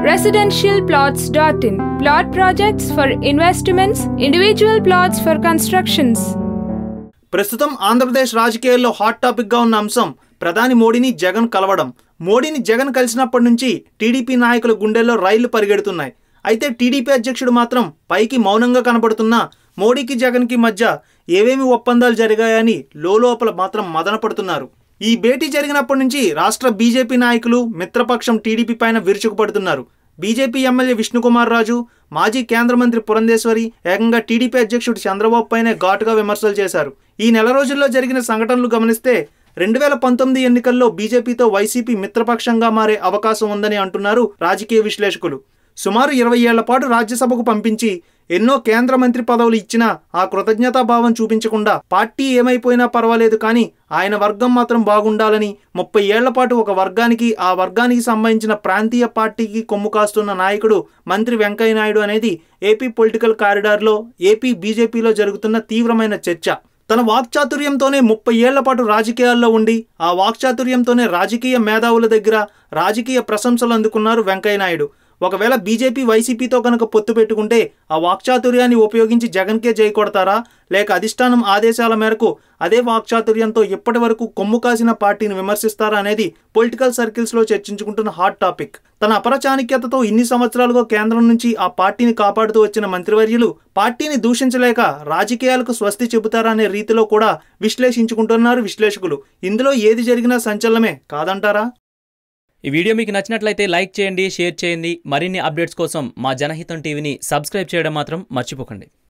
Residentialplots.in. Plot projects for investments, individual plots for constructions. ప్రస్తుతం ఆంధ్రప్రదేశ్ రాజకీయాల్లో hot topic గా ఉన్న అంశం ప్రధాని మోడీని జగన్ కలవడం. మోడీని జగన్ కలిసినప్పటి నుంచి టీడీపీ నాయకుల గుండెల్లో రైళ్లు పరిగెడుతున్నాయి. అయితే టీడీపీ అధ్యక్షుడు మాత్రం పైకి మౌనంగా కనబడుతున్నా మోడీకి జగన్కి మధ్య ఏవేమి ఒప్పందాలు జరిగాయని లోలోపల మాత్రం మదన పడుతున్నారు. ఈ భేటీ జరిగినప్పటి నుంచి రాష్ట్ర బీజేపీ నాయకులు మిత్రపక్షం టీడీపీ పైన విరుచుకుపడుతున్నారు. బీజేపీ ఎమ్మెల్యే విష్ణుకుమార్ రాజు, మాజీ కేంద్ర మంత్రి పురంధేశ్వరి ఏకంగా టీడీపీ అధ్యక్షుడు చంద్రబాబు పైనే ఘాటుగా విమర్శలు చేశారు. ఈ నెల రోజుల్లో జరిగిన సంఘటనలు గమనిస్తే 2019 ఎన్నికల్లో బీజేపీతో వైసీపీ మిత్రపక్షంగా మారే అవకాశం ఉందని అంటున్నారు రాజకీయ విశ్లేషకులు. సుమారు 20 ఏళ్ల పాటు రాజ్యసభకు పంపించి ఎన్నో కేంద్ర మంత్రి పదవులు ఇచ్చినా ఆ కృతజ్ఞతాభావం చూపించకుండా పార్టీ ఏమైపోయినా పర్వాలేదు కానీ ఆయన వర్గం మాత్రం బాగుండాలని 30 ఏళ్ల పాటు ఒక వర్గానికి ఆ వర్గానికి సంబంధించిన ప్రాంతీయ పార్టీకి కొమ్ము కాస్తున్న నాయకుడు మంత్రి వెంకయ్యనాయుడు అనేది ఏపీ పొలిటికల్ కారిడార్లో ఏపీ బీజేపీలో జరుగుతున్న తీవ్రమైన చర్చ. తన వాక్చాతుర్యంతోనే 30 ఏళ్ల పాటు రాజకీయాల్లో ఉండి ఆ వాక్చాతుర్యంతోనే రాజకీయ మేధావుల దగ్గర రాజకీయ ప్రశంసలు అందుకున్నారు వెంకయ్యనాయుడు. ఒకవేళ బీజేపీ వైసీపీతో కనుక పొత్తు పెట్టుకుంటే ఆ వాక్చాతుర్యాన్ని ఉపయోగించి జగన్కే జై కొడతారా, లేక అధిష్టానం ఆదేశాల మేరకు అదే వాక్చాతుర్యంతో ఇప్పటి వరకు కొమ్ము కాసిన పార్టీని విమర్శిస్తారా అనేది పొలిటికల్ సర్కిల్స్లో చర్చించుకుంటున్న హాట్ టాపిక్. తన అపరచాణిక్యతతో ఇన్ని సంవత్సరాలుగా కేంద్రం నుంచి ఆ పార్టీని కాపాడుతూ వచ్చిన మంత్రివర్యులు పార్టీని దూషించలేక రాజకీయాలకు స్వస్తి చెబుతారా అనే రీతిలో కూడా విశ్లేషించుకుంటున్నారు విశ్లేషకులు. ఇందులో ఏది జరిగినా సంచలనమే కాదంటారా? ఈ వీడియో మీకు నచ్చినట్లయితే లైక్ చేయండి, షేర్ చేయండి. మరిన్ని అప్డేట్స్ కోసం మా జనహితం టీవీని సబ్స్క్రైబ్ చేయడం మాత్రం మర్చిపోకండి.